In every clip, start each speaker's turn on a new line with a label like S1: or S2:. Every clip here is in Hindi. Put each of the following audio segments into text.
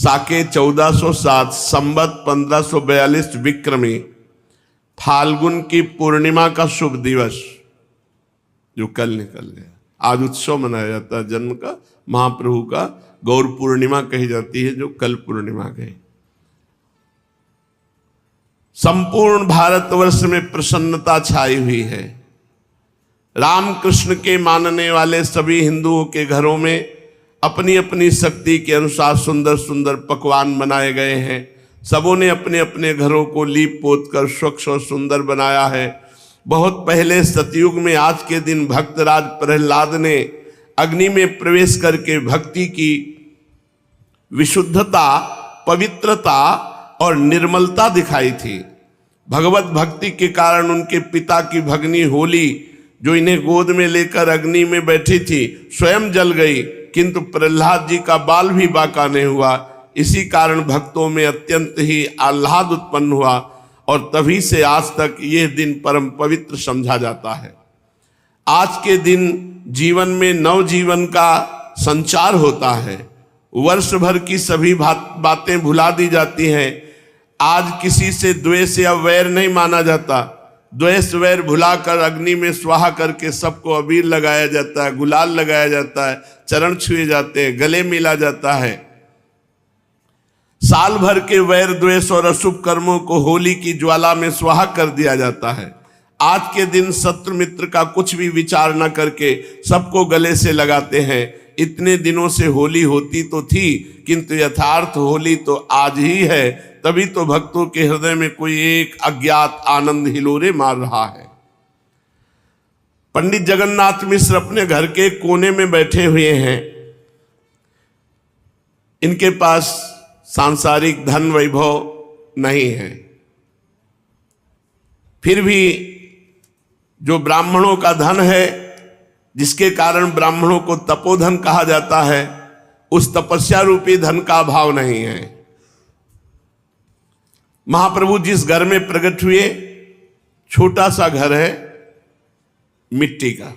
S1: साके 1407 संवत 1542 विक्रमी फाल्गुन की पूर्णिमा का शुभ दिवस जो कल निकल गया। आज उत्सव मनाया जाता है जन्म का, महाप्रभु का गौर पूर्णिमा कही जाती है जो कल पूर्णिमा गई। संपूर्ण भारतवर्ष में प्रसन्नता छाई हुई है। रामकृष्ण के मानने वाले सभी हिंदुओं के घरों में अपनी अपनी शक्ति के अनुसार सुंदर सुंदर पकवान बनाए गए हैं। सबों ने अपने अपने घरों को लीप पोत कर स्वच्छ और सुंदर बनाया है। बहुत पहले सतयुग में आज के दिन भक्तराज प्रहलाद ने अग्नि में प्रवेश करके भक्ति की विशुद्धता, पवित्रता और निर्मलता दिखाई थी। भगवत भक्ति के कारण उनके पिता की भगनी होली, जो इन्हें गोद में लेकर अग्नि में बैठी थी, स्वयं जल गई, किंतु प्रहलाद जी का बाल भी बाका नहीं हुआ। इसी कारण भक्तों में अत्यंत ही आह्लाद उत्पन्न हुआ और तभी से आज तक यह दिन परम पवित्र समझा जाता है। आज के दिन जीवन में नवजीवन का संचार होता है। वर्ष भर की सभी बातें भुला दी जाती हैं। आज किसी से द्वेष या वैर नहीं माना जाता। द्वेष वैर भुलाकर अग्नि में स्वाहा करके सबको अबीर लगाया जाता है, गुलाल लगाया जाता है, चरण छुए जाते हैं, गले मिला जाता है। साल भर के वैर द्वेष और अशुभ कर्मों को होली की ज्वाला में स्वाहा कर दिया जाता है। आज के दिन शत्रु मित्र का कुछ भी विचार न करके सबको गले से लगाते हैं। इतने दिनों से होली होती तो थी, किंतु यथार्थ होली तो आज ही है। तभी तो भक्तों के हृदय में कोई एक अज्ञात आनंद हिलोरे मार रहा है। पंडित जगन्नाथ मिश्र अपने घर के कोने में बैठे हुए हैं। इनके पास सांसारिक धन वैभव नहीं है, फिर भी जो ब्राह्मणों का धन है, जिसके कारण ब्राह्मणों को तपोधन कहा जाता है, उस तपस्या रूपी धन का अभाव नहीं है। महाप्रभु जिस घर में प्रकट हुए, छोटा सा घर है, मिट्टी का,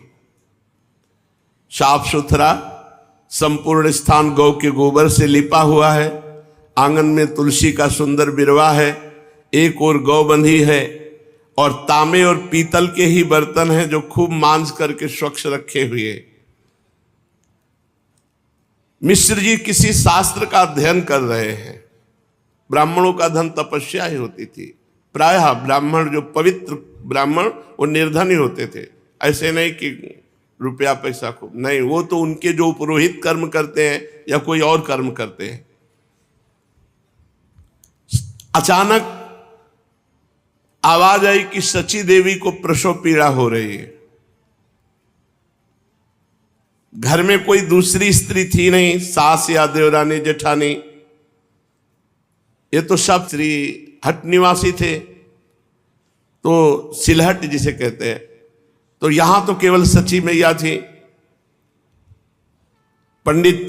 S1: साफ सुथरा, संपूर्ण स्थान गौ के गोबर से लिपा हुआ है। आंगन में तुलसी का सुंदर बिरवा है, एक और गौ बंधी है और तांबे और पीतल के ही बर्तन हैं जो खूब मांज करके स्वच्छ रखे हुए। मिश्र जी किसी शास्त्र का अध्ययन कर रहे हैं। ब्राह्मणों का धन तपस्या ही होती थी। प्रायः ब्राह्मण, जो पवित्र ब्राह्मण, वो निर्धन ही होते थे। ऐसे नहीं कि रुपया पैसा खूब, नहीं, वो तो उनके जो पुरोहित कर्म करते हैं या कोई और कर्म करते हैं। अचानक आवाज आई कि सची देवी को प्रसव पीड़ा हो रही है। घर में कोई दूसरी स्त्री थी नहीं, सास या देवरानी जेठानी, ये तो सब श्री हट निवासी थे, तो सिलहट जिसे कहते हैं। तो यहां तो केवल सची मैया थी। पंडित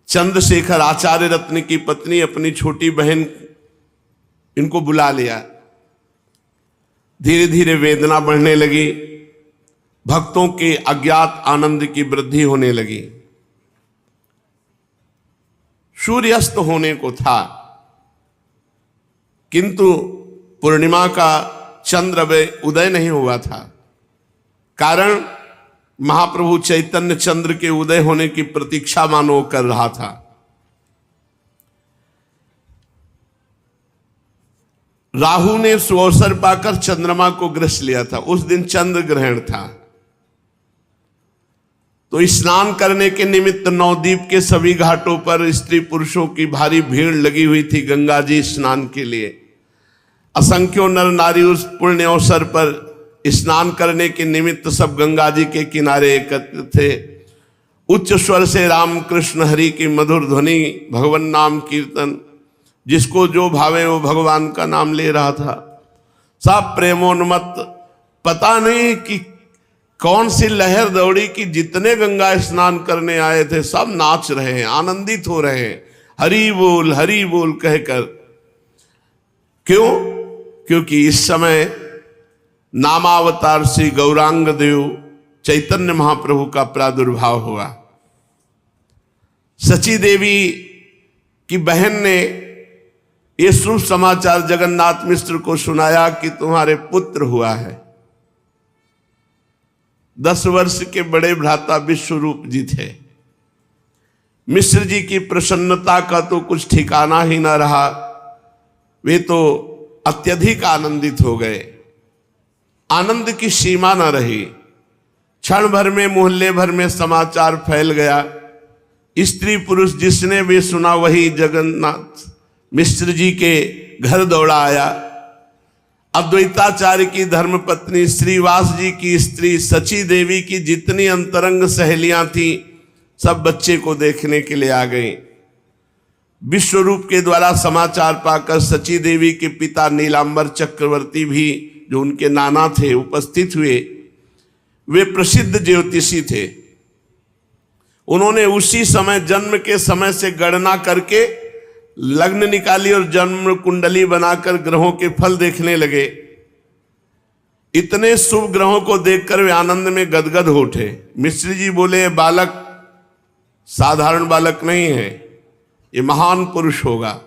S1: चंद्रशेखर आचार्य रत्न की पत्नी अपनी छोटी बहन इनको बुला लिया। धीरे धीरे वेदना बढ़ने लगी, भक्तों के अज्ञात आनंद की वृद्धि होने लगी। सूर्यास्त होने को था, किंतु पूर्णिमा का चंद्र उदय नहीं हुआ था। कारण महाप्रभु चैतन्य चंद्र के उदय होने की प्रतीक्षा मानो कर रहा था। राहु ने सुअवसर पाकर चंद्रमा को ग्रस लिया था। उस दिन चंद्र ग्रहण था। तो स्नान करने के निमित्त नवद्वीप के सभी घाटों पर स्त्री पुरुषों की भारी भीड़ लगी हुई थी गंगा जी स्नान के लिए। असंख्यों नर नारी उस पुण्य अवसर पर स्नान करने के निमित्त सब गंगा जी के किनारे एकत्र थे। उच्च स्वर से राम कृष्ण हरि की मधुर ध्वनि, भगवान नाम कीर्तन, जिसको जो भावे वो भगवान का नाम ले रहा था। सब प्रेमोन्मत्त, पता नहीं कि कौन सी लहर दौड़ी कि जितने गंगा स्नान करने आए थे सब नाच रहे हैं, आनंदित हो रहे हैं, हरि बोल कहकर। क्यों? क्योंकि इस समय नामावतार श्री गौरांग देव चैतन्य महाप्रभु का प्रादुर्भाव हुआ। सची देवी कि बहन ने ये शुभ समाचार जगन्नाथ मिश्र को सुनाया कि तुम्हारे पुत्र हुआ है। 10 वर्ष के बड़े भ्राता विश्वरूप जी थे। मिश्र जी की प्रसन्नता का तो कुछ ठिकाना ही न रहा। वे तो अत्यधिक आनंदित हो गए, आनंद की सीमा न रही। क्षण भर में मोहल्ले भर में समाचार फैल गया। स्त्री पुरुष जिसने भी सुना वही जगन्नाथ मिश्र जी के घर दौड़ा आया। अद्वैताचार्य की धर्मपत्नी श्रीवास जी की स्त्री सची देवी की जितनी अंतरंग सहेलियां थी सब बच्चे को देखने के लिए आ गई। विश्वरूप के द्वारा समाचार पाकर सची देवी के पिता नीलांबर चक्रवर्ती भी, जो उनके नाना थे, उपस्थित हुए। वे प्रसिद्ध ज्योतिषी थे। उन्होंने उसी समय जन्म के समय से गणना करके लग्न निकाली और जन्म कुंडली बनाकर ग्रहों के फल देखने लगे। इतने शुभ ग्रहों को देखकर वे आनंद में गदगद हो उठे। मिश्र जी बोले, बालक साधारण बालक नहीं है, ये महान पुरुष होगा।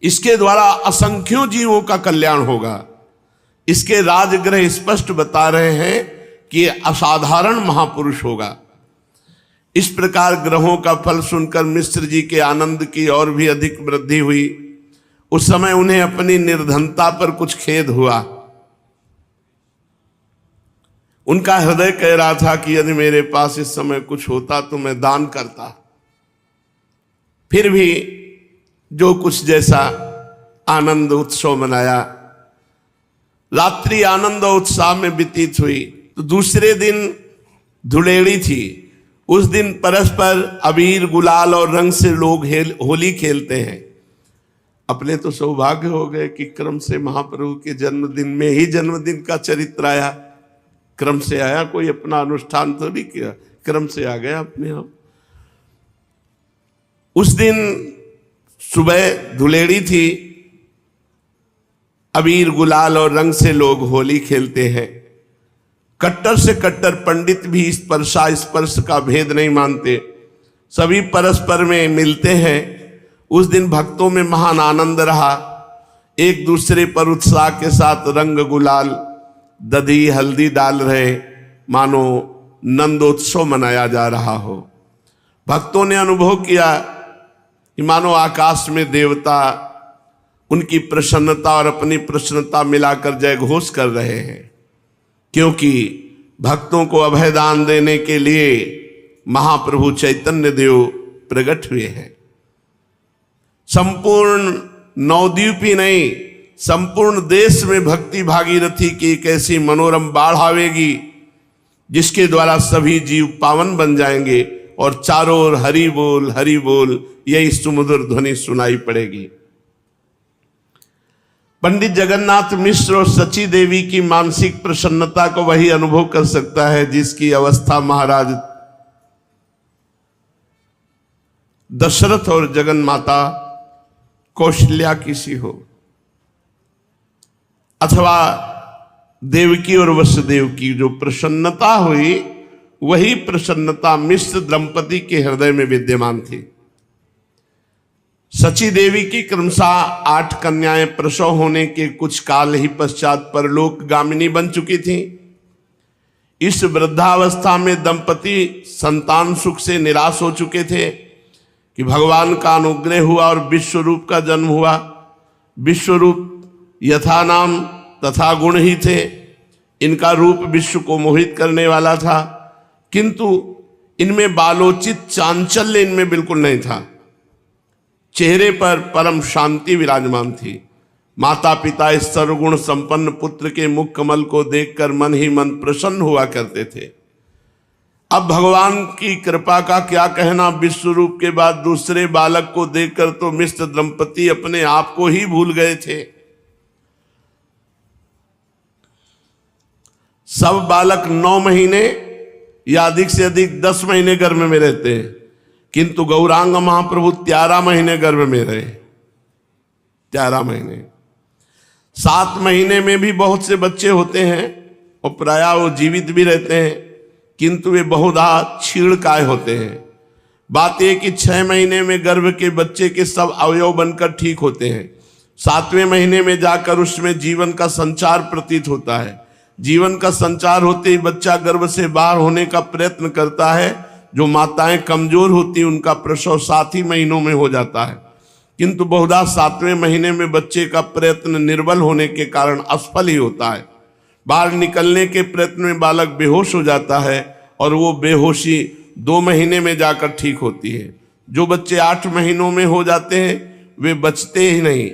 S1: इसके द्वारा असंख्यों जीवों का कल्याण होगा। इसके राजग्रह स्पष्ट बता रहे हैं कि ये असाधारण महापुरुष होगा। इस प्रकार ग्रहों का फल सुनकर मिश्र जी के आनंद की और भी अधिक वृद्धि हुई। उस समय उन्हें अपनी निर्धनता पर कुछ खेद हुआ। उनका हृदय कह रहा था कि यदि मेरे पास इस समय कुछ होता तो मैं दान करता। फिर भी जो कुछ जैसा आनंद उत्सव मनाया। रात्रि आनंद और उत्साह में व्यतीत हुई। तो दूसरे दिन धुलेड़ी थी। उस दिन परस्पर अबीर गुलाल और रंग से लोग होली खेलते हैं। अपने तो सौभाग्य हो गए कि क्रम से महाप्रभु के जन्मदिन में ही जन्मदिन का चरित्र आया। क्रम से आया, कोई अपना अनुष्ठान तो नहीं किया, क्रम से आ गया अपने आप। उस दिन सुबह धुलेड़ी थी। अबीर गुलाल और रंग से लोग होली खेलते हैं। कट्टर से कट्टर पंडित भी स्पर्श का भेद नहीं मानते। सभी परस्पर में मिलते हैं। उस दिन भक्तों में महान आनंद रहा। एक दूसरे पर उत्साह के साथ रंग गुलाल दधी हल्दी डाल रहे, मानो नंदोत्सव मनाया जा रहा हो। भक्तों ने अनुभव किया कि मानो आकाश में देवता उनकी प्रसन्नता और अपनी प्रसन्नता मिलाकर जय घोष कर रहे हैं, क्योंकि भक्तों को अभयदान देने के लिए महाप्रभु चैतन्य देव प्रकट हुए हैं। संपूर्ण नवद्वीप ही नहीं, संपूर्ण देश में भक्ति भागीरथी की एक ऐसी मनोरम बाढ़ आवेगी जिसके द्वारा सभी जीव पावन बन जाएंगे और चारों ओर हरि बोल यही सुमधुर ध्वनि सुनाई पड़ेगी। पंडित जगन्नाथ मिश्र और सची देवी की मानसिक प्रसन्नता को वही अनुभव कर सकता है जिसकी अवस्था महाराज दशरथ और जगन माता कौशल्या की सी हो, अथवा देवकी और वसुदेव की जो प्रसन्नता हुई वही प्रसन्नता मिश्र दंपति के हृदय में विद्यमान थी। सची देवी की क्रमशः 8 कन्याएं प्रसव होने के कुछ काल ही पश्चात परलोक गामिनी बन चुकी थीं। इस वृद्धावस्था में दंपति संतान सुख से निराश हो चुके थे कि भगवान का अनुग्रह हुआ और विश्वरूप का जन्म हुआ। विश्वरूप यथा नाम तथा गुण ही थे। इनका रूप विश्व को मोहित करने वाला था, किंतु इनमें बालोचित चांचल्य इनमें बिल्कुल नहीं था। चेहरे पर परम शांति विराजमान थी। माता पिता इस सर्वगुण संपन्न पुत्र के मुख कमल को देखकर मन ही मन प्रसन्न हुआ करते थे। अब भगवान की कृपा का क्या कहना, विश्वरूप के बाद दूसरे बालक को देखकर तो मिश्र दंपति अपने आप को ही भूल गए थे। सब बालक 9 महीने या अधिक से अधिक 10 महीने गर्भ में रहते हैं, किंतु गौरांग महाप्रभु 13 महीने गर्भ में रहे। 13 महीने। 7 महीने में भी बहुत से बच्चे होते हैं और प्रायः वो जीवित भी रहते हैं, किंतु वे बहुधा क्षीणकाय होते हैं। बात यह कि 6 महीने में गर्भ के बच्चे के सब अवयव बनकर ठीक होते हैं। 7वें महीने में जाकर उसमें जीवन का संचार प्रतीत होता है। जीवन का संचार होते ही बच्चा गर्भ से बाहर होने का प्रयत्न करता है। जो माताएं कमजोर होती हैं उनका प्रसव 7 ही महीनों में हो जाता है, किंतु बहुधा 7वें महीने में बच्चे का प्रयत्न निर्बल होने के कारण असफल ही होता है। बाहर निकलने के प्रयत्न में बालक बेहोश हो जाता है और वो बेहोशी 2 महीने में जाकर ठीक होती है। जो बच्चे 8 महीनों में हो जाते हैं वे बचते ही नहीं,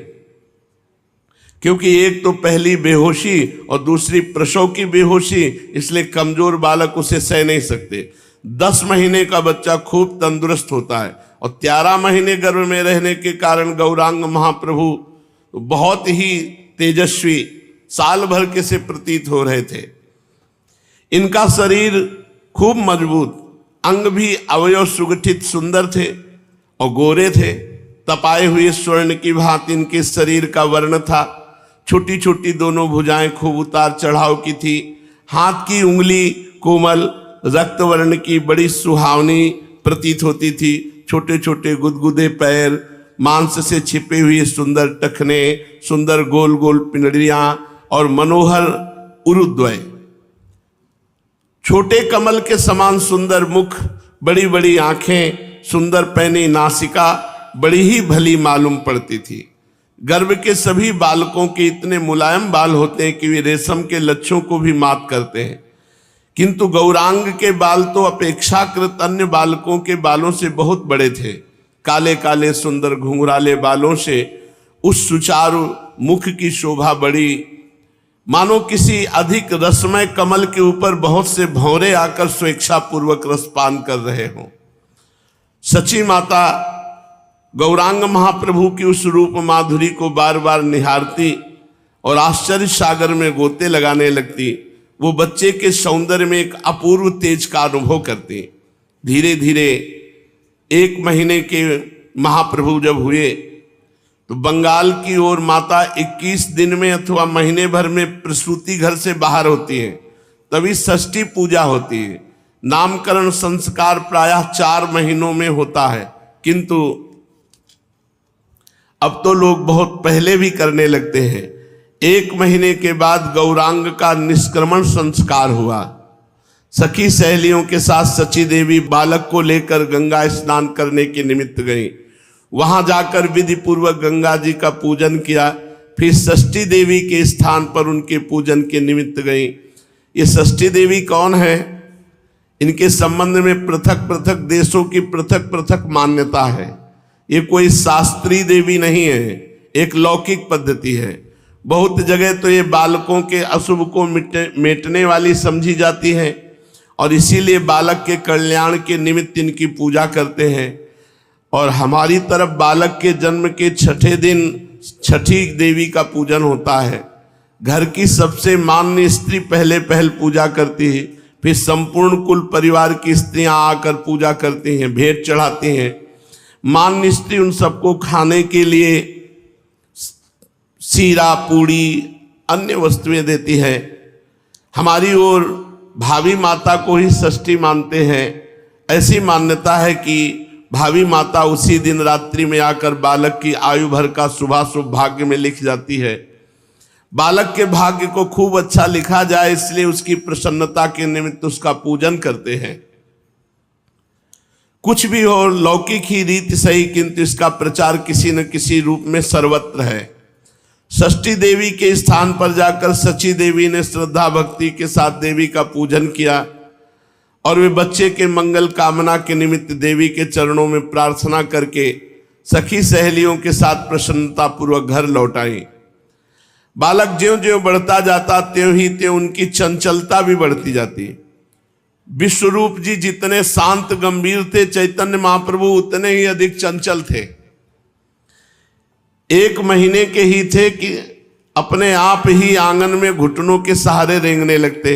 S1: क्योंकि एक तो पहली बेहोशी और दूसरी प्रसव की बेहोशी, इसलिए कमजोर बालक उसे सह नहीं सकते। 10 महीने का बच्चा खूब तंदुरुस्त होता है और 13 महीने गर्भ में रहने के कारण गौरांग महाप्रभु बहुत ही तेजस्वी साल भर के से प्रतीत हो रहे थे। इनका शरीर खूब मजबूत, अंग भी अवयव सुगठित सुंदर थे और गोरे थे। तपाए हुए स्वर्ण की भांति इनके शरीर का वर्ण था। छोटी छोटी दोनों भुजाएं खूब उतार चढ़ाव की थी। हाथ की उंगली कोमल रक्त वर्ण की बड़ी सुहावनी प्रतीत होती थी। छोटे छोटे गुदगुदे पैर, मांस से छिपे हुए सुंदर टखने, सुंदर गोल गोल पिंडलियां और मनोहर उरुद्वय, छोटे कमल के समान सुंदर मुख, बड़ी बड़ी आंखें, सुंदर पैनी नासिका बड़ी ही भली मालूम पड़ती थी। गर्भ के सभी बालकों के इतने मुलायम बाल होते हैं कि वे रेशम के लच्छों को भी मात करते हैं, किंतु गौरांग के बाल तो अपेक्षाकृत अन्य बालकों के बालों से बहुत बड़े थे। काले काले सुंदर घुंघराले बालों से उस सुचारू मुख की शोभा बड़ी, मानो किसी अधिक रसमय कमल के ऊपर बहुत से भंवरे आकर स्वेच्छा पूर्वक रसपान कर रहे हों। सची माता गौरांग महाप्रभु की उस रूप माधुरी को बार बार निहारती और आश्चर्य सागर में गोते लगाने लगती। वो बच्चे के सौंदर्य में एक अपूर्व तेज का अनुभव करती। धीरे धीरे 1 महीने के महाप्रभु जब हुए तो बंगाल की ओर माता 21 दिन में अथवा महीने भर में प्रसूति घर से बाहर होती है, तभी षष्ठी पूजा होती है। नामकरण संस्कार प्रायः 4 महीनों में होता है, किंतु अब तो लोग बहुत पहले भी करने लगते हैं। 1 महीने के बाद गौरांग का निष्क्रमण संस्कार हुआ। सखी सहेलियों के साथ सची देवी बालक को लेकर गंगा स्नान करने के निमित्त गई। वहां जाकर विधि पूर्वक गंगा जी का पूजन किया। फिर षष्ठी देवी के स्थान पर उनके पूजन के निमित्त गई। ये षष्ठी देवी कौन है? इनके संबंध में पृथक पृथक देशों की पृथक पृथक मान्यता है। ये कोई शास्त्रीय देवी नहीं है, एक लौकिक पद्धति है। बहुत जगह तो ये बालकों के अशुभ को मिटने वाली समझी जाती है और इसीलिए बालक के कल्याण के निमित्त इनकी पूजा करते हैं। और हमारी तरफ बालक के जन्म के 6ठे दिन छठी देवी का पूजन होता है। घर की सबसे मान्य स्त्री पहले पूजा करती है, फिर संपूर्ण कुल परिवार की स्त्रियां आकर पूजा करती हैं, भेंट चढ़ाती हैं। मान्य स्त्री उन सबको खाने के लिए सीरा पूड़ी अन्य वस्तुएं देती है। हमारी ओर भावी माता को ही षष्ठी मानते हैं। ऐसी मान्यता है कि भावी माता उसी दिन रात्रि में आकर बालक की आयु भर का शुभाशुभ भाग्य में लिख जाती है। बालक के भाग्य को खूब अच्छा लिखा जाए, इसलिए उसकी प्रसन्नता के निमित्त उसका पूजन करते हैं। कुछ भी हो, लौकिक ही रीति सही, किंतु इसका प्रचार किसी न किसी रूप में सर्वत्र है। षष्ठी देवी के स्थान पर जाकर सची देवी ने श्रद्धा भक्ति के साथ देवी का पूजन किया और वे बच्चे के मंगल कामना के निमित्त देवी के चरणों में प्रार्थना करके सखी सहेलियों के साथ प्रसन्नता पूर्वक घर लौट आई। बालक ज्यों ज्यों बढ़ता जाता त्यों ही त्यों उनकी चंचलता भी बढ़ती जाती। विश्वरूप जी जितने शांत गंभीर थे, चैतन्य महाप्रभु उतने ही अधिक चंचल थे। 1 महीने के ही थे कि अपने आप ही आंगन में घुटनों के सहारे रेंगने लगते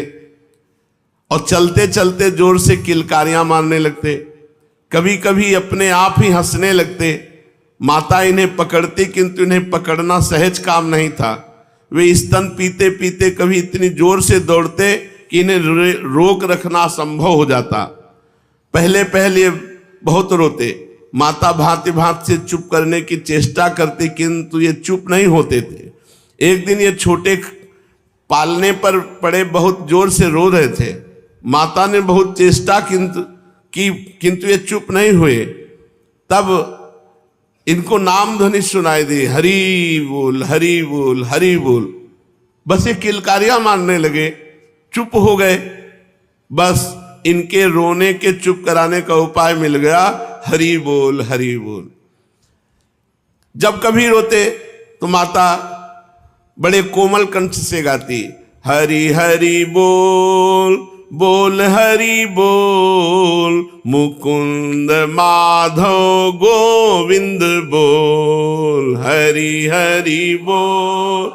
S1: और चलते चलते जोर से किलकारियां मारने लगते। कभी कभी अपने आप ही हंसने लगते। माता इन्हें पकड़ती, किंतु इन्हें पकड़ना सहज काम नहीं था। वे स्तन पीते पीते कभी इतनी जोर से दौड़ते कि इन्हें रोक रखना असंभव हो जाता। पहले बहुत रोते। माता भांति भांति से चुप करने की चेष्टा करती, किंतु ये चुप नहीं होते थे। एक दिन ये छोटे पालने पर पड़े बहुत जोर से रो रहे थे। माता ने बहुत चेष्टा किंतु ये चुप नहीं हुए। तब इनको नाम ध्वनि सुनाई दी, हरि बोल हरि बोल हरि बोल। बस ये किलकारियां मारने लगे, चुप हो गए। बस इनके रोने के चुप कराने का उपाय मिल गया, हरि बोल हरि बोल। जब कभी रोते तो माता बड़े कोमल कंठ से गाती, हरि हरि बोल बोल हरि बोल, मुकुंद माधव गोविंद बोल, हरि हरि बोल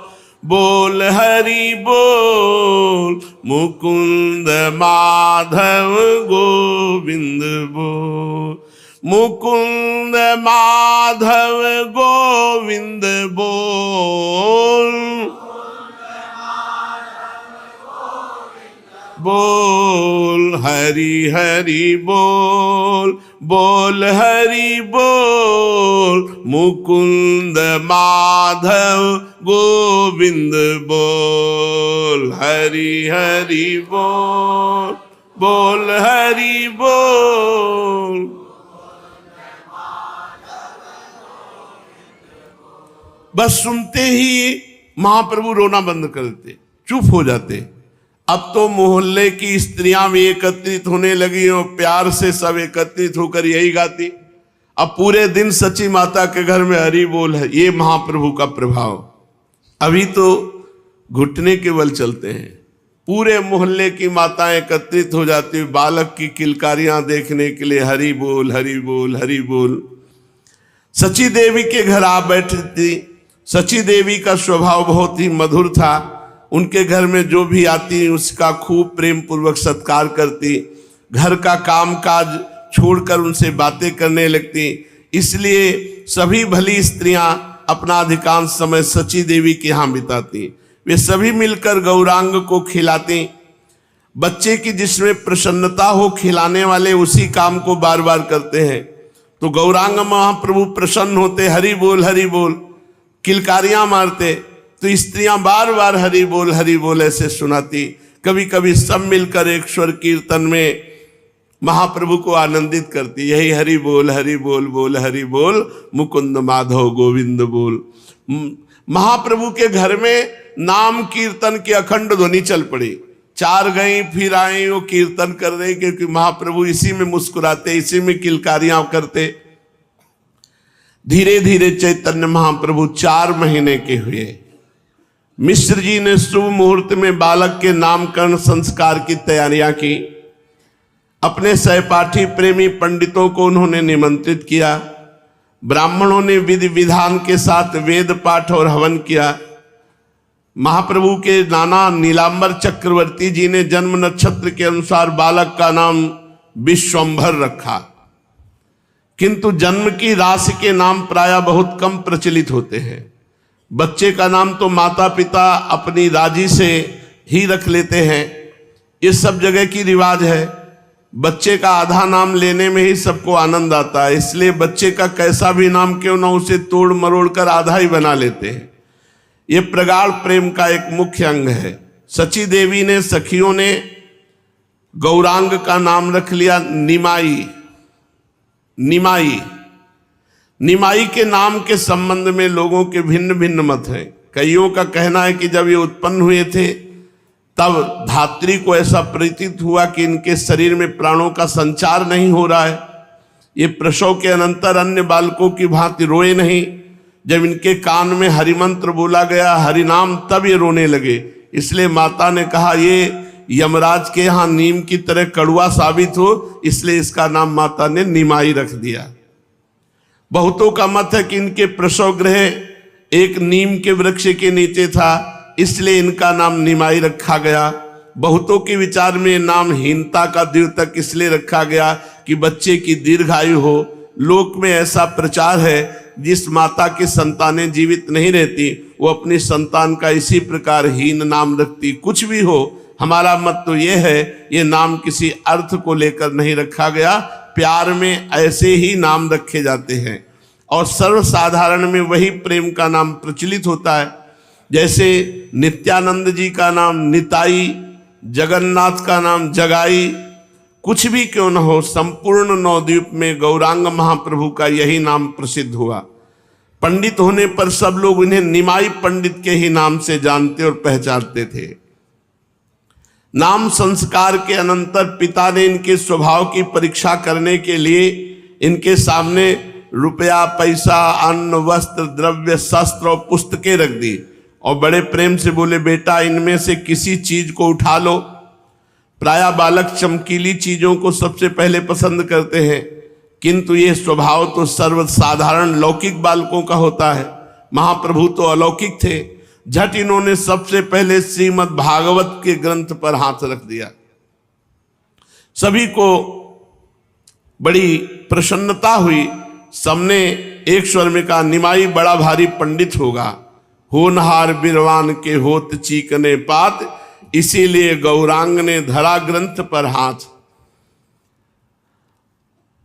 S1: बोल हरि बोल, मुकुंद माधव गोविंद बोल, मुकुंद माधव गोविंद बोल, बोल हरि हरि बोल बोल हरि बोल, मुकुंद माधव गोविंद बोल, हरि हरि बोल बोल हरि बोल। बस सुनते ही महाप्रभु रोना बंद कर देते, चुप हो जाते। अब तो मोहल्ले की स्त्रियां भी एकत्रित होने लगी और प्यार से सब एकत्रित होकर यही गाती। अब पूरे दिन सची माता के घर में हरि बोल है। ये महाप्रभु का प्रभाव। अभी तो घुटने के बल चलते हैं। पूरे मोहल्ले की माताएं एकत्रित हो जाती, बालक की किलकारियां देखने के लिए, हरि बोल हरि बोल हरि बोल। सची देवी के घर आ बैठी थी। सची देवी का स्वभाव बहुत ही मधुर था। उनके घर में जो भी आती उसका खूब प्रेम पूर्वक सत्कार करती, घर का काम काज छोड़कर उनसे बातें करने लगती। इसलिए सभी भली स्त्रियां अपना अधिकांश समय सची देवी के यहाँ बिताती। वे सभी मिलकर गौरांग को खिलाती। बच्चे की जिसमें प्रसन्नता हो, खिलाने वाले उसी काम को बार बार करते हैं। तो गौरांग महाप्रभु प्रसन्न होते, हरि बोल किलकारियां मारते। तो स्त्रियां बार बार हरि बोल ऐसे सुनाती। कभी कभी सब मिलकर एक स्वर कीर्तन में महाप्रभु को आनंदित करती। यही हरि बोल बोल हरि बोल, मुकुंद माधव गोविंद बोल। महाप्रभु के घर में नाम कीर्तन की अखंड ध्वनि चल पड़ी। चार गई फिर आई, वो कीर्तन कर रहे, क्योंकि महाप्रभु इसी में मुस्कुराते, इसी में किलकारियां करते। धीरे धीरे चैतन्य महाप्रभु 4 महीने के हुए। मिश्र जी ने शुभ मुहूर्त में बालक के नामकरण संस्कार की तैयारियां की। अपने सहपाठी प्रेमी पंडितों को उन्होंने निमंत्रित किया। ब्राह्मणों ने विधि विधान के साथ वेद पाठ और हवन किया। महाप्रभु के नाना नीलांबर चक्रवर्ती जी ने जन्म नक्षत्र के अनुसार बालक का नाम विश्वंभर रखा। किंतु जन्म की राशि के नाम प्रायः बहुत कम प्रचलित होते हैं। बच्चे का नाम तो माता पिता अपनी राजी से ही रख लेते हैं। ये सब जगह की रिवाज है। बच्चे का आधा नाम लेने में ही सबको आनंद आता है, इसलिए बच्चे का कैसा भी नाम क्यों ना उसे तोड़ मरोड़ कर आधा ही बना लेते हैं। ये प्रगाढ़ प्रेम का एक मुख्य अंग है। सची देवी ने, सखियों ने गौरांग का नाम रख लिया निमाई। निमाई के नाम के संबंध में लोगों के भिन्न भिन्न मत हैं। कईयों का कहना है कि जब ये उत्पन्न हुए थे तब धात्री को ऐसा प्रतीत हुआ कि इनके शरीर में प्राणों का संचार नहीं हो रहा है। ये प्रसव के अनंतर अन्य बालकों की भांति रोए नहीं। जब इनके कान में हरिमंत्र बोला गया, हरिनाम, तब ये रोने लगे। इसलिए माता ने कहा ये यमराज के यहाँ नीम की तरह कड़वा साबित हो, इसलिए इसका नाम माता ने निमाई रख दिया। बहुतों का मत है कि इनके प्रसव गृह एक नीम के वृक्ष के नीचे था, इसलिए इनका नाम निमाई रखा गया। बहुतों के विचार में नाम हीनता का द्योतक इसलिए रखा गया कि बच्चे की दीर्घायु हो। लोक में ऐसा प्रचार है, जिस माता की संतानें जीवित नहीं रहती वो अपनी संतान का इसी प्रकार हीन नाम रखती। कुछ भी हो, हमारा मत तो ये है, ये नाम किसी अर्थ को लेकर नहीं रखा गया, प्यार में ऐसे ही नाम रखे जाते हैं और सर्वसाधारण में वही प्रेम का नाम प्रचलित होता है। जैसे नित्यानंद जी का नाम निताई, जगन्नाथ का नाम जगाई, कुछ भी क्यों न हो, संपूर्ण नवद्वीप में गौरांग महाप्रभु का यही नाम प्रसिद्ध हुआ। पंडित होने पर सब लोग उन्हें निमाई पंडित के ही नाम से जानते और पहचानते थे। नाम संस्कार के अनंतर पिता ने इनके स्वभाव की परीक्षा करने के लिए इनके सामने रुपया, पैसा, अन्न, वस्त्र, द्रव्य, शस्त्र और पुस्तकें रख दी और बड़े प्रेम से बोले, बेटा इनमें से किसी चीज को उठा लो। प्रायः बालक चमकीली चीजों को सबसे पहले पसंद करते हैं, किंतु ये स्वभाव तो सर्वसाधारण लौकिक बालकों का होता है। महाप्रभु तो अलौकिक थे। झट इन्होंने सबसे पहले श्रीमद् भागवत के ग्रंथ पर हाथ रख दिया। सभी को बड़ी प्रसन्नता हुई। सबने एक स्वर में कहा, निमाई बड़ा भारी पंडित होगा, होनहार बिरवान के होत चीकने पात, इसीलिए गौरांग ने धरा ग्रंथ पर हाथ।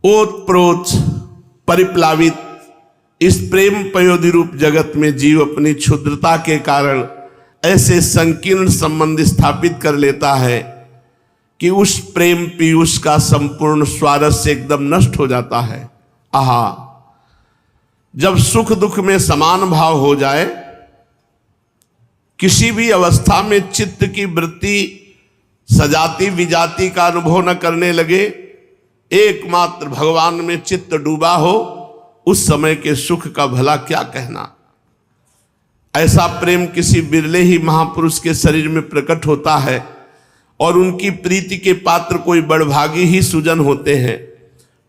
S1: ओत प्रोत परिप्लावित इस प्रेम पयोधि रूप जगत में जीव अपनी क्षुद्रता के कारण ऐसे संकीर्ण संबंध स्थापित कर लेता है कि उस प्रेम पीयूष का संपूर्ण स्वारस्य एकदम नष्ट हो जाता है। आहा, जब सुख दुख में समान भाव हो जाए, किसी भी अवस्था में चित्त की वृत्ति सजाति विजाति का अनुभव न करने लगे, एकमात्र भगवान में चित्त डूबा हो, उस समय के सुख का भला क्या कहना। ऐसा प्रेम किसी बिरले ही महापुरुष के शरीर में प्रकट होता है और उनकी प्रीति के पात्र कोई बड़भागी ही सुजन होते हैं।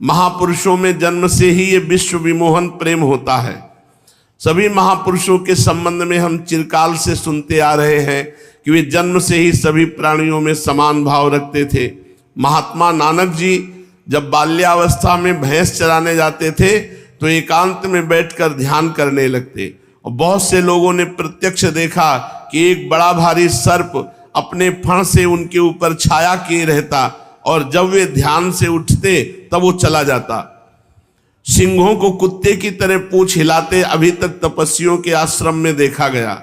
S1: महापुरुषों में जन्म से ही ये विश्व विमोहन प्रेम होता है। सभी महापुरुषों के संबंध में हम चिरकाल से सुनते आ रहे हैं कि वे जन्म से ही सभी प्राणियों में समान भाव रखते थे। महात्मा नानक जी जब बाल्यावस्था में भैंस चराने जाते थे तो एकांत में बैठकर ध्यान करने लगते और बहुत से लोगों ने प्रत्यक्ष देखा कि एक बड़ा भारी सर्प अपने फण से उनके ऊपर छाया किए रहता और जब वे ध्यान से उठते तब वो चला जाता। सिंहों को कुत्ते की तरह पूंछ हिलाते अभी तक तपस्वियों के आश्रम में देखा गया।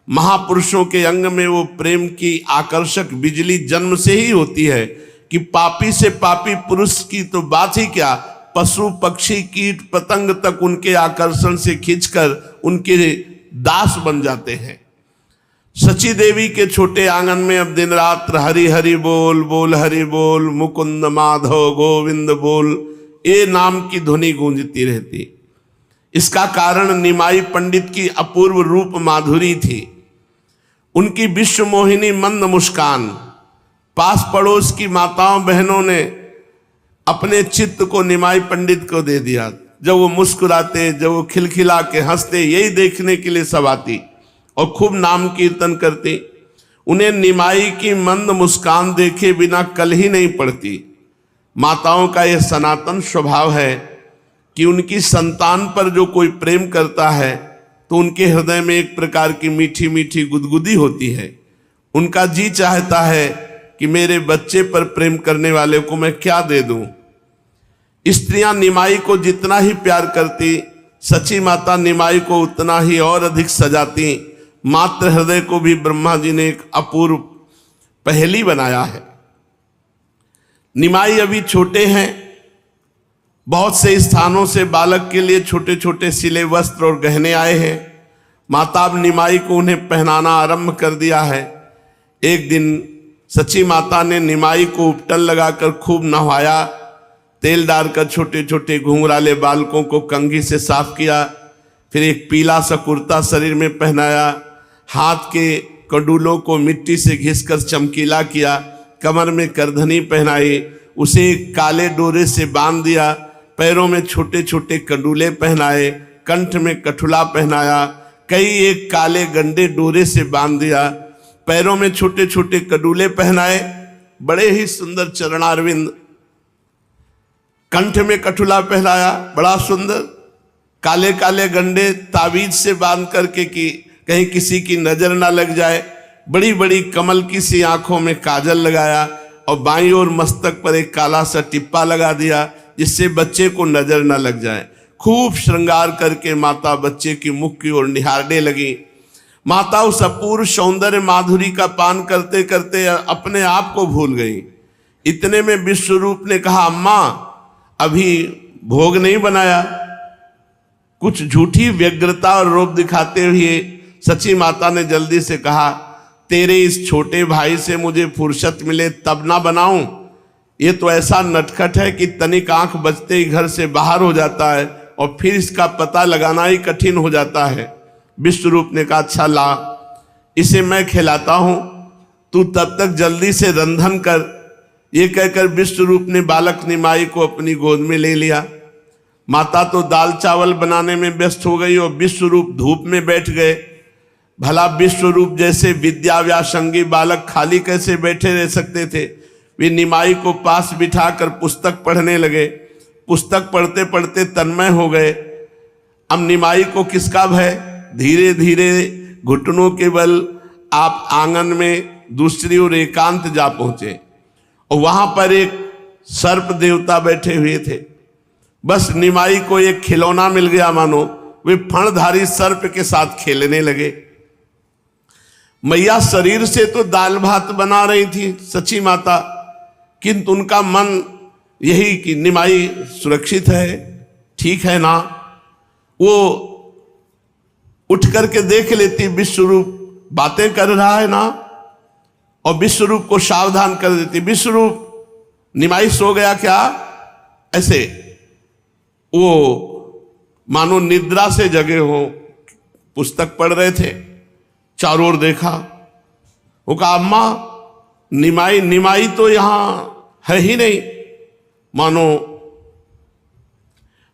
S1: महापुरुषों के अंग में वो प्रेम की आकर्षक बिजली जन्म से ही होती है कि पापी से पापी पुरुष की तो बात ही क्या, पशु पक्षी कीट पतंग तक उनके आकर्षण से खींचकर उनके दास बन जाते हैं। सची देवी के छोटे आंगन में अब दिन रात हरि हरि बोल, बोल हरि बोल, मुकुंद माधव गोविंद बोल, ये नाम की ध्वनि गूंजती रहती। इसका कारण निमाई पंडित की अपूर्व रूप माधुरी थी, उनकी विश्व मोहिनी मंद मुस्कान। पास पड़ोस की माताओं बहनों ने अपने चित्त को निमाई पंडित को दे दिया। जब वो मुस्कुराते, जब वो खिलखिला के हंसते, यही देखने के लिए सब आती और खूब नाम कीर्तन करती। उन्हें निमाई की मंद मुस्कान देखे बिना कल ही नहीं पड़ती। माताओं का यह सनातन स्वभाव है कि उनकी संतान पर जो कोई प्रेम करता है तो उनके हृदय में एक प्रकार की मीठी मीठी गुदगुदी होती है। उनका जी चाहता है कि मेरे बच्चे पर प्रेम करने वाले को मैं क्या दे दूं। स्त्रियां निमाई को जितना ही प्यार करती, सची माता निमाई को उतना ही और अधिक सजाती। मात्र हृदय को भी ब्रह्मा जी ने एक अपूर्व पहेली बनाया है। निमाई अभी छोटे हैं, बहुत से स्थानों से बालक के लिए छोटे छोटे सिले वस्त्र और गहने आए हैं। माता अब निमाई को उन्हें पहनाना आरंभ कर दिया है। एक दिन सची माता ने निमाई को उपटन लगाकर खूब नहवाया, तेल डालकर छोटे छोटे घुंघराले बालकों को कंघी से साफ किया, फिर एक पीला सा कुर्ता शरीर में पहनाया, हाथ के कंडूलों को मिट्टी से घिसकर चमकीला किया, कमर में करधनी पहनाई, उसे एक काले डोरे से बांध दिया, पैरों में छोटे छोटे कंडूले पहनाए, कंठ में कठुला पहनाया, कई एक काले गंडे डोरे से बांध दिया, पैरों में छोटे छोटे कंडूले पहनाए, बड़े ही सुंदर चरणारविंद, कंठ में कठुला पहनाया, बड़ा सुंदर, काले काले गंडे ताबीज से बांध करके कि कहीं किसी की नजर ना लग जाए, बड़ी बड़ी कमल की सी आंखों में काजल लगाया और बाईं ओर मस्तक पर एक काला सा टिप्पा लगा दिया, जिससे बच्चे को नजर न लग जाए। खूब श्रृंगार करके माता बच्चे की मुख की ओर निहारने लगी। माता उस अपूर्व सौंदर्य माधुरी का पान करते करते अपने आप को भूल गई। इतने में विश्वरूप ने कहा, अम्मा अभी भोग नहीं बनाया। कुछ झूठी व्यग्रता और रोब दिखाते हुए सची माता ने जल्दी से कहा, तेरे इस छोटे भाई से मुझे फुर्सत मिले तब ना बनाऊं। ये तो ऐसा नटखट है कि तनिक आंख बचते ही घर से बाहर हो जाता है और फिर इसका पता लगाना ही कठिन हो जाता है। विश्वरूप ने कहा, अच्छा ला, इसे मैं खिलाता हूं, तू तब तक जल्दी से रंधन कर। ये कहकर विश्वरूप ने बालक निमाई को अपनी गोद में ले लिया। माता तो दाल चावल बनाने में व्यस्त हो गई और विश्वरूप धूप में बैठ गए। भला विश्वरूप जैसे विद्या व्यासंगी बालक खाली कैसे बैठे रह सकते थे। वे निमाई को पास बिठाकर पुस्तक पढ़ने लगे। पुस्तक पढ़ते पढ़ते तन्मय हो गए। अब निमाई को किसका भय। धीरे धीरे घुटनों के बल आप आंगन में दूसरी ओर एकांत जा पहुंचे और वहां पर एक सर्प देवता बैठे हुए थे। बस निमाई को एक खिलौना मिल गया मानो। वे फणधारी सर्प के साथ खेलने लगे। मैया शरीर से तो दाल भात बना रही थी सची माता, किंतु उनका मन यही कि निमाई सुरक्षित है, ठीक है ना। वो उठ करके देख लेती विश्वरूप बातें कर रहा है ना, और विश्वरूप को सावधान कर देती। विश्वरूप, निमाई सो गया क्या? ऐसे वो मानो निद्रा से जगे हो, पुस्तक पढ़ रहे थे। चारों ओर देखा, वो कहा, अम्मा निमाई तो यहां है ही नहीं। मानो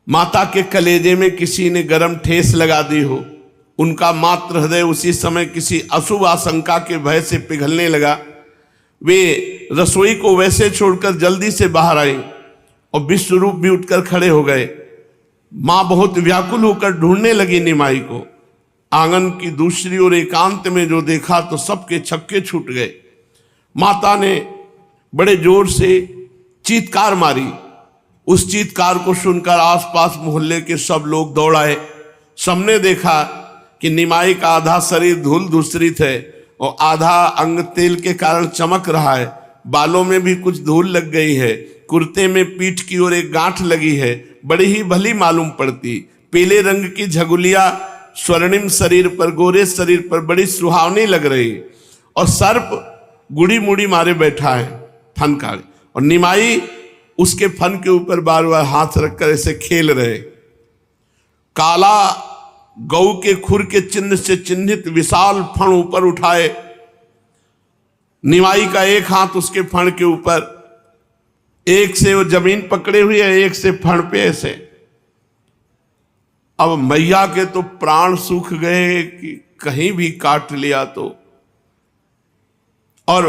S1: माता के कलेजे में किसी ने गरम ठेस लगा दी हो। उनका मात्र हृदय उसी समय किसी अशुभ आशंका के भय से पिघलने लगा। वे रसोई को वैसे छोड़कर जल्दी से बाहर आई और विश्वरूप भी उठकर खड़े हो गए। मां बहुत व्याकुल होकर ढूंढने लगी निमाई को। आंगन की दूसरी ओर एकांत में जो देखा तो सबके छक्के छूट गए। माता ने बड़े जोर से चीत्कार मारी। उस चीत्कार को सुनकर आसपास मोहल्ले के सब लोग दौड़ आए। सबने देखा कि निमाई का आधा शरीर धूल धूसरित है और आधा अंग तेल के कारण चमक रहा है। बालों में भी कुछ धूल लग गई है। कुर्ते में पीठ की ओर एक गांठ लगी है, बड़ी ही भली मालूम पड़ती। पीले रंग की झगुलिया स्वर्णिम शरीर पर, गोरे शरीर पर बड़ी सुहावनी लग रही। और सर्प गुड़ी मुड़ी मारे बैठा है फनकारी, और निमाई उसके फन के ऊपर बार बार हाथ रखकर ऐसे खेल रहे। काला गौ के खुर के चिन्ह से चिन्हित विशाल फण ऊपर उठाए। निमाई का एक हाथ उसके फण के ऊपर, एक से वो जमीन पकड़े हुए है, एक से फण पे ऐसे। अब मैया के तो प्राण सूख गए कि कहीं भी काट लिया तो। और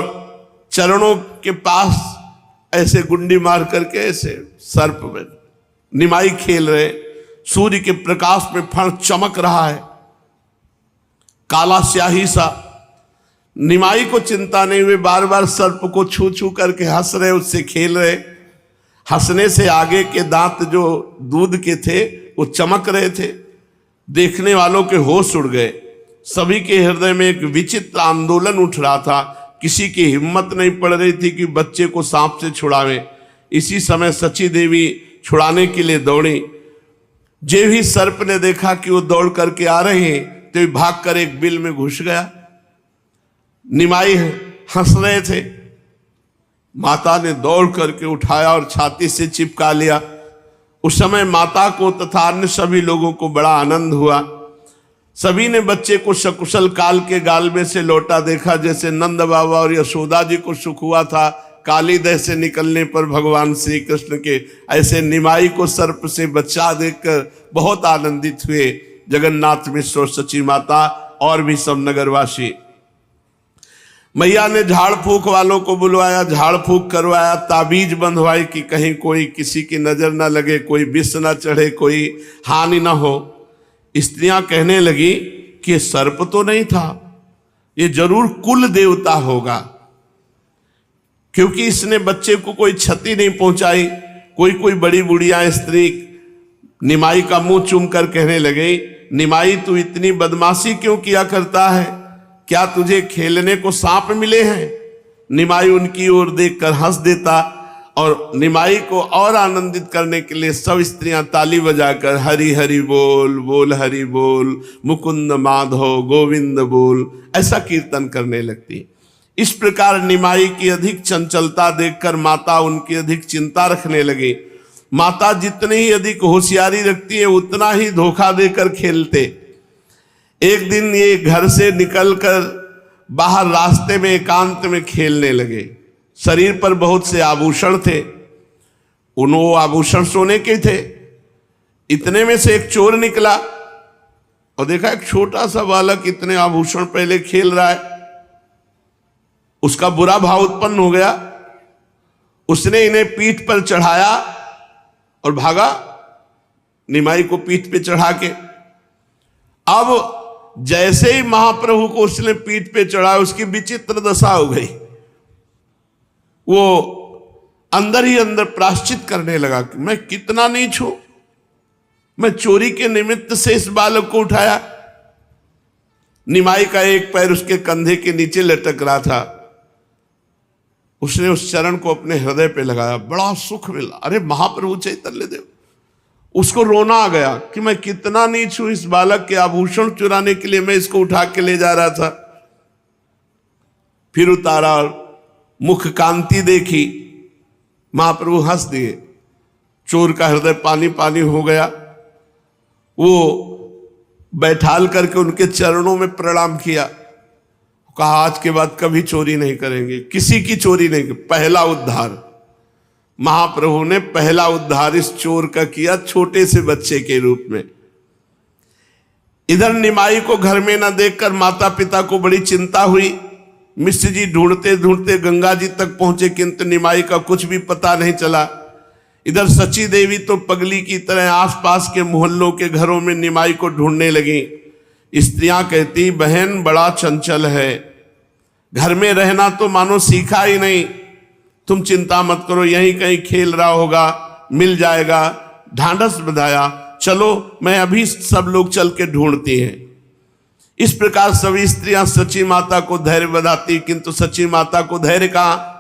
S1: चरणों के पास ऐसे गुंडी मार करके ऐसे सर्प में निमाई खेल रहे। सूर्य के प्रकाश में फण चमक रहा है, काला स्याही सा। निमाई को चिंता नहीं हुई, बार बार सर्प को छू छू करके हंस रहे, उससे खेल रहे। हंसने से आगे के दांत जो दूध के थे वो चमक रहे थे। देखने वालों के होश उड़ गए। सभी के हृदय में एक विचित्र आंदोलन उठ रहा था। किसी की हिम्मत नहीं पड़ रही थी कि बच्चे को सांप से छुड़ावे। इसी समय सची देवी छुड़ाने के लिए दौड़ी। जे भी सर्प ने देखा कि वो दौड़ करके आ रहे हैं तो भाग कर एक बिल में घुस गया। निमाई हंस रहे थे। माता ने दौड़ करके उठाया और छाती से चिपका लिया। उस समय माता को तथा अन्य सभी लोगों को बड़ा आनंद हुआ। सभी ने बच्चे को सकुशल काल के गालबे से लौटा देखा, जैसे नंद बाबा और यशोदा जी को सुख हुआ था काली दह से निकलने पर भगवान श्री कृष्ण के। ऐसे निमाई को सर्प से बचा देखकर बहुत आनंदित हुए जगन्नाथ मिश्र, सची माता और भी सब नगरवासी। मैया ने झाड़ फूक वालों को बुलवाया, झाड़ फूक करवाया, ताबीज बंधवाई कि कहीं कोई किसी की नजर ना लगे, कोई विष ना चढ़े, कोई हानि ना हो। स्त्रियां कहने लगी कि ये सर्प तो नहीं था, ये जरूर कुल देवता होगा, क्योंकि इसने बच्चे को कोई क्षति नहीं पहुंचाई। कोई कोई बड़ी बुढ़िया स्त्री निमाई का मुंह चूम कर कहने लगे, निमाई तू इतनी बदमाशी क्यों किया करता है? क्या तुझे खेलने को सांप मिले हैं? निमाई उनकी ओर देखकर हंस देता और निमाई को और आनंदित करने के लिए सब स्त्रियां ताली बजाकर हरि हरि बोल, बोल हरि बोल, मुकुंद माधव गोविंद बोल, ऐसा कीर्तन करने लगती। इस प्रकार निमाई की अधिक चंचलता देखकर माता उनकी अधिक चिंता रखने लगी। माता जितनी ही अधिक होशियारी रखती है उतना ही धोखा देकर खेलते। एक दिन ये घर से निकलकर बाहर रास्ते में एकांत में खेलने लगे। शरीर पर बहुत से आभूषण थे, वो आभूषण सोने के थे। इतने में से एक चोर निकला और देखा एक छोटा सा बालक इतने आभूषण पहले खेल रहा है। उसका बुरा भाव उत्पन्न हो गया। उसने इन्हें पीठ पर चढ़ाया और भागा, निमाई को पीठ पे चढ़ा के। अब जैसे ही महाप्रभु को उसने पीठ पे चढ़ाया, उसकी विचित्र दशा हो गई। वो अंदर ही अंदर प्रायश्चित करने लगा कि मैं कितना नीच हूं, मैं चोरी के निमित्त से इस बालक को उठाया। निमाई का एक पैर उसके कंधे के नीचे लटक रहा था। उसने उस चरण को अपने हृदय पे लगाया, बड़ा सुख मिला। अरे महाप्रभु चैतन्य देव! उसको रोना आ गया कि मैं कितना नीच हूं, इस बालक के आभूषण चुराने के लिए मैं इसको उठा के ले जा रहा था। फिर उतारा और मुख कांति देखी, महाप्रभु हंस दिए। चोर का हृदय पानी पानी हो गया। वो बैठाल करके उनके चरणों में प्रणाम किया, कहा आज के बाद कभी चोरी नहीं करेंगे, किसी की चोरी नहीं। पहला उद्धार महाप्रभु ने पहला उद्धार इस चोर का किया, छोटे से बच्चे के रूप में। इधर निमाई को घर में न देखकर माता पिता को बड़ी चिंता हुई। मिश्र जी ढूंढते ढूंढते गंगा जी तक पहुंचे, किंतु निमाई का कुछ भी पता नहीं चला। इधर सची देवी तो पगली की तरह आसपास के मोहल्लों के घरों में निमाई को ढूंढने लगी। स्त्रियां कहती, बहन बड़ा चंचल है, घर में रहना तो मानो सीखा ही नहीं। तुम चिंता मत करो, यहीं कहीं खेल रहा होगा, मिल जाएगा। ढांढस बंधाया, चलो मैं अभी सब लोग चल के ढूंढती हैं। इस प्रकार सभी स्त्रियां सची माता को धैर्य बधाती, किंतु सची माता को धैर्य कहां।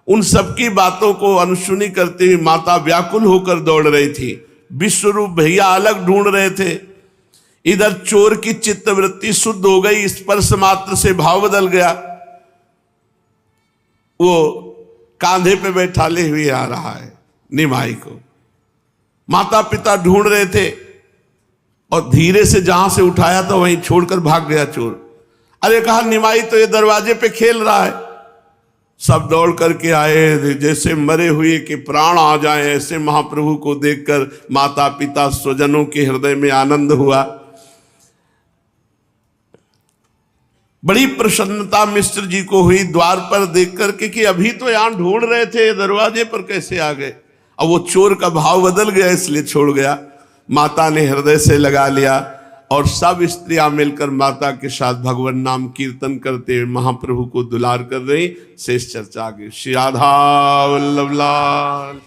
S1: उन सबकी बातों को अनसुनी करते हुए माता व्याकुल होकर दौड़ रही थी। विश्वरूप भैया अलग ढूंढ रहे थे। इधर चोर की चित्तवृत्ति शुद्ध हो गई, स्पर्श मात्र से भाव बदल गया। वो कांधे पे बैठाले हुए आ रहा है निमाई को। माता पिता ढूंढ रहे थे और धीरे से जहां से उठाया था वहीं छोड़कर भाग गया चोर। अरे कहा, निमाई तो ये दरवाजे पे खेल रहा है। सब दौड़ करके आए, जैसे मरे हुए कि प्राण आ जाए, ऐसे महाप्रभु को देखकर माता पिता स्वजनों के हृदय में आनंद हुआ। बड़ी प्रसन्नता मिश्र जी को हुई द्वार पर देख करके कि अभी तो यहां ढूंढ रहे थे, दरवाजे पर कैसे आ गए। अब वो चोर का भाव बदल गया, इसलिए छोड़ गया। माता ने हृदय से लगा लिया और सब स्त्रियां मिलकर माता के साथ भगवान नाम कीर्तन करते हुए महाप्रभु को दुलार कर रही। शेष चर्चा आगे। श्री राधा वल्लभ लाल।